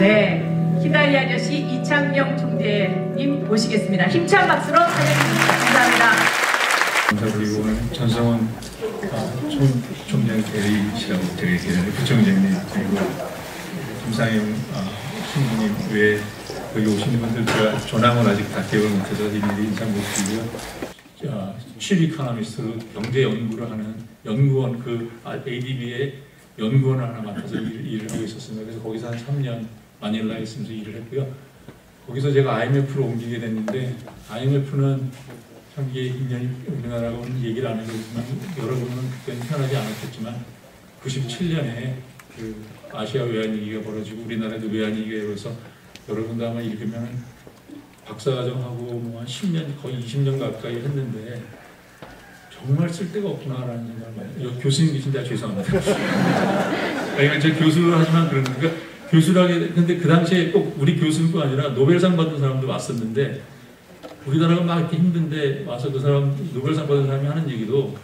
네, 히다리 아저씨 이창명 총재님 모시겠습니다. 힘찬 박수로 환영드립니다. 감사합니다. 감사드리고 오늘 전성원 총장 대리시라고 드리겠습니다. 부총장님 그리고 김상영 신부님 외에 여기 오신 분들 제가 전함을 아직 다 기억을 못해서 일일이 인사 못 드리고요. 취업 이코노미스트로 경제 연구를 하는 연구원 ADB의 연구원을 하나 맡아서 일을 하고 있었습니다. 그래서 거기서 한 3년 마닐라에 있으면서 일을 했고요. 거기서 제가 IMF로 옮기게 됐는데 IMF는 참 이게 인연이 우리나라하고는 얘기를 안 해보지만 여러분은 그때는 편하지 않았겠지만 97년에 그 아시아 외환위기가 벌어지고 우리나라도 외환위기가 일어서 여러분도 아마 읽으면 박사과정하고 뭐 한 10년 거의 20년 가까이 했는데 정말 쓸데가 없구나라는 생각을 많이 해요. 교수님 계신데 죄송합니다. 그러니까 제가 교수를 하지만 그런 거니까 교수라게 근데 그 당시에 꼭 우리 교수뿐 아니라 노벨상 받은 사람도 왔었는데 우리나라가 막 이렇게 힘든데 와서 그 사람 노벨상 받은 사람이 하는 얘기도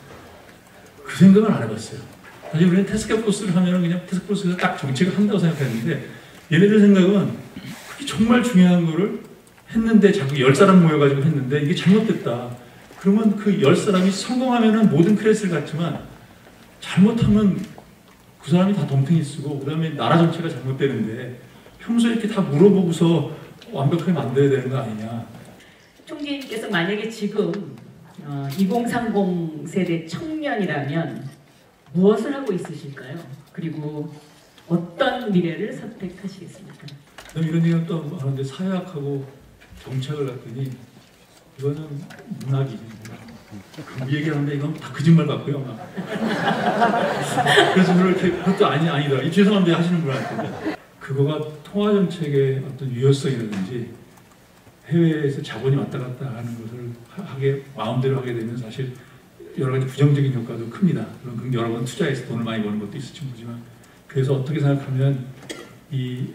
그 생각은 안 해봤어요. 사실 우리는 태스크포스를 하면은 그냥 태스크포스에서 딱 정책을 한다고 생각했는데 얘네들 생각은 그게 정말 중요한 거를 했는데 자꾸 10사람 모여가지고 했는데 이게 잘못됐다. 그러면 그 10사람이 성공하면은 모든 크레딧을 갖지만 잘못하면 그 사람이 다 덤탱이 쓰고 그 다음에 나라 전체가 잘못되는데 평소에 이렇게 다 물어보고서 완벽하게 만들어야 되는 거 아니냐. 총재님께서 만약에 지금 2030 세대 청년이라면 무엇을 하고 있으실까요? 그리고 어떤 미래를 선택하시겠습니까? 이런 얘기는 또 하는데 사회학하고 정책을 갔더니 이거는 문학이지. 그 얘기하는데 이건 다 거짓말 같고요. 그래서 그것도 아니다. 죄송한데 하시는 분한테 그거가 통화정책의 어떤 유효성이라든지 해외에서 자본이 왔다 갔다 하는 것을 마음대로 하게 되면 사실 여러 가지 부정적인 효과도 큽니다. 물론 여러 번 투자해서 돈을 많이 버는 것도 있을지 모르지만 그래서 어떻게 생각하면 이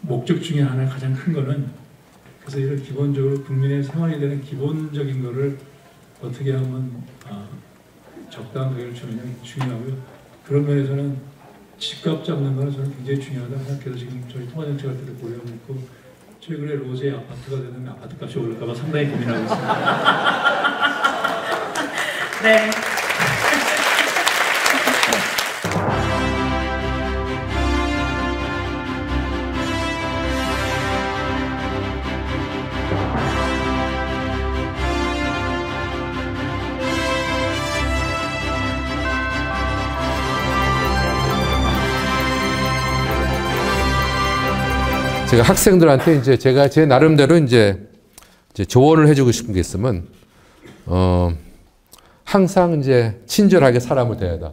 목적 중에 하나 가장 큰 거는 그래서 이런 기본적으로 국민의 생활에 대한 기본적인 거를 어떻게 하면 적당한 가격을 주느냐 중요하고요. 그런 면에서는 집값 잡는 거는 저는 굉장히 중요하다고 생각해서 지금 저희 통화정책할 때도 고려하고 있고 최근에 로제 아파트가 되는 아파트값이 오를까 봐 상당히 고민하고 있습니다. 네. 제가 학생들한테 이제 제가 제 나름대로 이제 조언을 해주고 싶은 게 있으면 항상 이제 친절하게 사람을 대하다.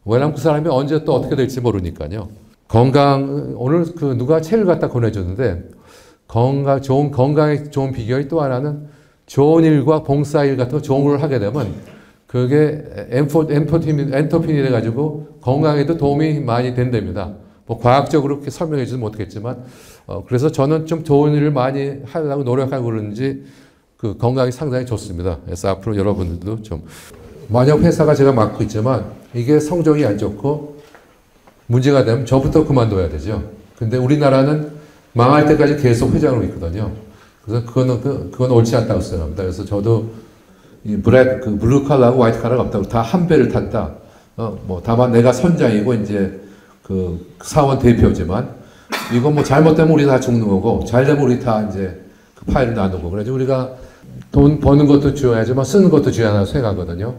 왜냐면 그 사람이 언제 또 어떻게 될지 모르니까요. 오늘 누가 책을 갖다 권해줬는데 건강에 좋은 비결이 또 하나는 좋은 일과 봉사일 같은 좋은 걸 하게 되면 그게 엔도핀이 돼가지고 건강에도 도움이 많이 된답니다. 뭐 과학적으로 그렇게 설명해 주지는 못하겠지만 그래서 저는 좀 좋은 일을 많이 하려고 노력하고 그러는지 그 건강이 상당히 좋습니다. 그래서 앞으로 여러분들도 좀 만약 회사가 제가 맡고 있지만 이게 성적이 안 좋고 문제가 되면 저부터 그만둬야 되죠. 근데 우리나라는 망할 때까지 계속 회장으로 있거든요. 그래서 그건 옳지 않다고 생각합니다. 그래서 저도 이 블루 칼라하고 화이트 칼라가 없다고 다 한 배를 탔다. 뭐 다만 내가 선장이고 이제 그 사원 대표지만 이거 뭐 잘못되면 우리 다 죽는 거고 잘 되면 우리 다 이제 그 파일을 나누고 그래서 우리가 돈 버는 것도 중요하지만 쓰는 것도 중요하다고 생각하거든요.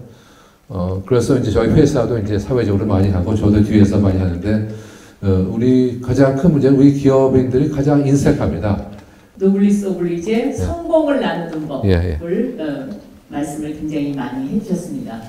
그래서 이제 저희 회사도 이제 사회적으로 많이 하고 저도 뒤에서 많이 하는데 우리 가장 큰 문제는 우리 기업인들이 가장 인색합니다. 노블리스 오블리제 성공을 나누는 법을 말씀을 굉장히 많이 해주셨습니다.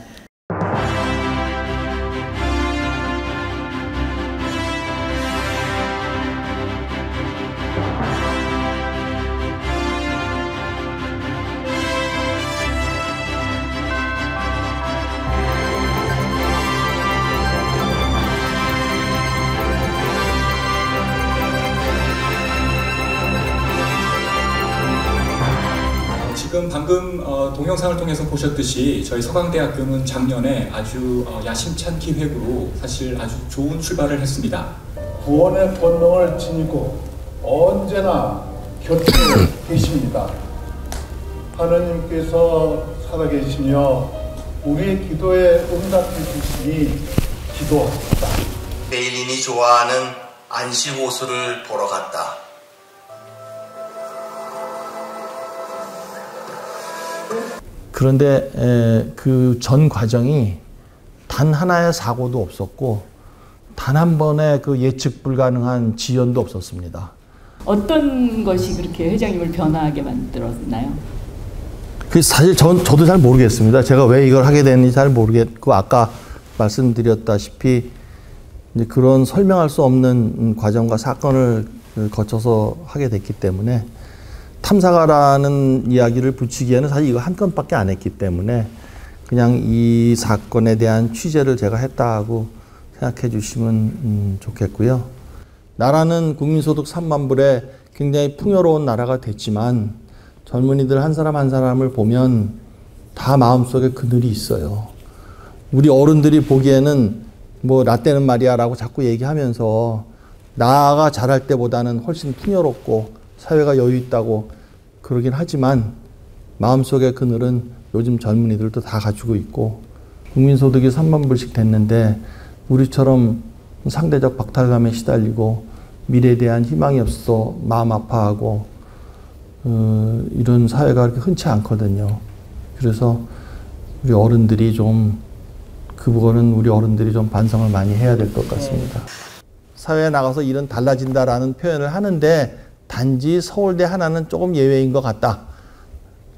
지금 방금 방금 동영상을 통해서 보셨듯이 저희 서강대학교는 작년에 아주 야심찬 기획으로 사실 아주 좋은 출발을 했습니다. 구원의 본능을 지니고 언제나 곁에 계십니다. 하느님께서 살아계시며 우리의 기도에 응답해 주시니 기도합니다. 베일린이 좋아하는 안시호수를 보러 갔다. 그런데 그 전 과정이 단 하나의 사고도 없었고 단 한 번의 그 예측 불가능한 지연도 없었습니다. 어떤 것이 그렇게 회장님을 변화하게 만들었나요? 사실 저도 잘 모르겠습니다. 제가 왜 이걸 하게 됐는지 잘 모르겠고 아까 말씀드렸다시피 이제 그런 설명할 수 없는 과정과 사건을 거쳐서 하게 됐기 때문에 탐사가라는 이야기를 붙이기에는 사실 이거 한 건밖에 안 했기 때문에 그냥 이 사건에 대한 취재를 제가 했다고 생각해 주시면 좋겠고요. 나라는 국민소득 3만 불에 굉장히 풍요로운 나라가 됐지만 젊은이들 한 사람 한 사람을 보면 다 마음속에 그늘이 있어요. 우리 어른들이 보기에는 뭐 라떼는 말이야 라고 자꾸 얘기하면서 나가 자랄 때보다는 훨씬 풍요롭고 사회가 여유 있다고 그러긴 하지만 마음속의 그늘은 요즘 젊은이들도 다 가지고 있고 국민소득이 3만 불씩 됐는데 우리처럼 상대적 박탈감에 시달리고 미래에 대한 희망이 없어 마음 아파하고 이런 사회가 그렇게 흔치 않거든요. 그래서 우리 어른들이 좀 그거는 우리 어른들이 좀 반성을 많이 해야 될 것 같습니다. 사회에 나가서 일은 달라진다라는 표현을 하는데 단지 서울대 하나는 조금 예외인 것 같다.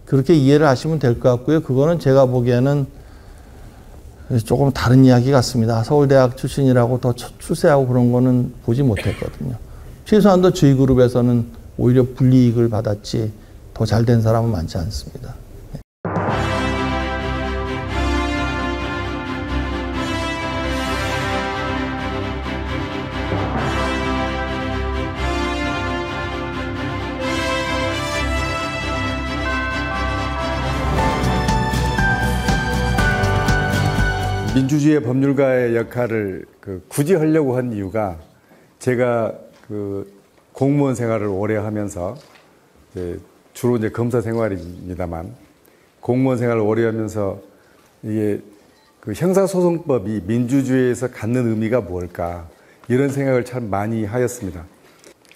그렇게 이해를 하시면 될 것 같고요. 그거는 제가 보기에는 조금 다른 이야기 같습니다. 서울대학 출신이라고 더 출세하고 그런 거는 보지 못했거든요. 최소한도 저희 그룹에서는 오히려 불이익을 받았지 더 잘된 사람은 많지 않습니다. 민주주의 법률가의 역할을 굳이 하려고 한 이유가 제가 공무원 생활을 오래 하면서 주로 이제 검사 생활입니다만 공무원 생활을 오래 하면서 이게 형사소송법이 민주주의에서 갖는 의미가 뭘까 이런 생각을 참 많이 하였습니다.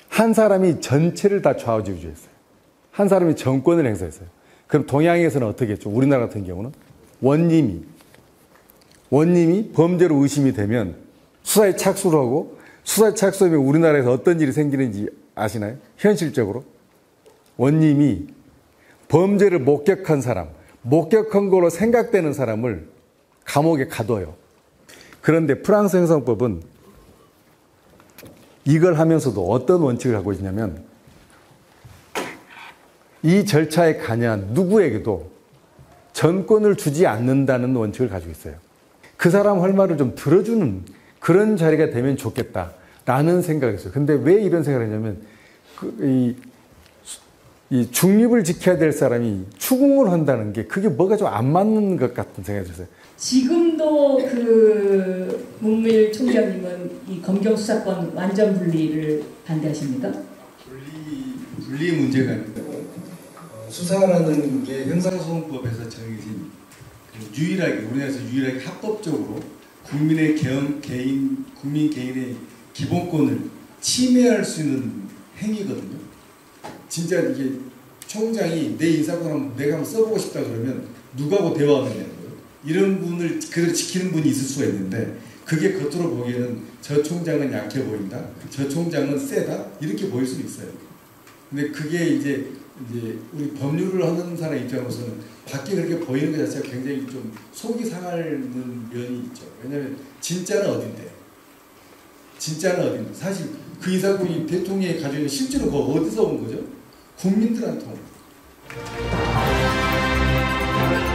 한 사람이 전체를 다 좌우지우지했어요. 한 사람이 정권을 행사했어요. 그럼 동양에서는 어떻게 했죠? 우리나라 같은 경우는 원님이 범죄로 의심이 되면 수사에 착수를 하고 수사에 착수하면 우리나라에서 어떤 일이 생기는지 아시나요? 현실적으로 원님이 범죄를 목격한 사람, 목격한 걸로 생각되는 사람을 감옥에 가둬요. 그런데 프랑스 형사법은 이걸 하면서도 어떤 원칙을 하고 있냐면 이 절차에 관여한 누구에게도 전권을 주지 않는다는 원칙을 가지고 있어요. 그 사람 할 말을 좀 들어주는 그런 자리가 되면 좋겠다라는 생각이 있어요. 근데 왜 이런 생각을 했냐면 이 중립을 지켜야 될 사람이 추궁을 한다는 게 그게 뭐가 좀 안 맞는 것 같은 생각이 들었어요. 지금도 그 문무일 총장님은 이 검경 수사권 완전 분리를 반대하십니까? 분리 문제가 아닙니다. 수사라는 게 형사소송법에서 정해진 유일하게 우리나라에서 유일하게 합법적으로 국민 개인의 기본권을 침해할 수 있는 행위거든요. 진짜 이게 총장이 내 인사권 내가 한번 써보고 싶다 그러면 누구하고 대화하면 되는 거예요. 이런 분을 그대로 지키는 분이 있을 수가 있는데 그게 겉으로 보기에는 저 총장은 약해 보인다, 저 총장은 세다 이렇게 보일 수는 있어요. 근데 그게 이제 우리 법률을 하는 사람 입장으로서는 밖에 그렇게 보이는 것 자체가 굉장히 좀 속이 상하는 면이 있죠. 왜냐하면 진짜는 어딘데? 사실 그 인사권이 대통령이 가지고 있는 실제로 그거 어디서 온 거죠? 국민들한테 온 거예요.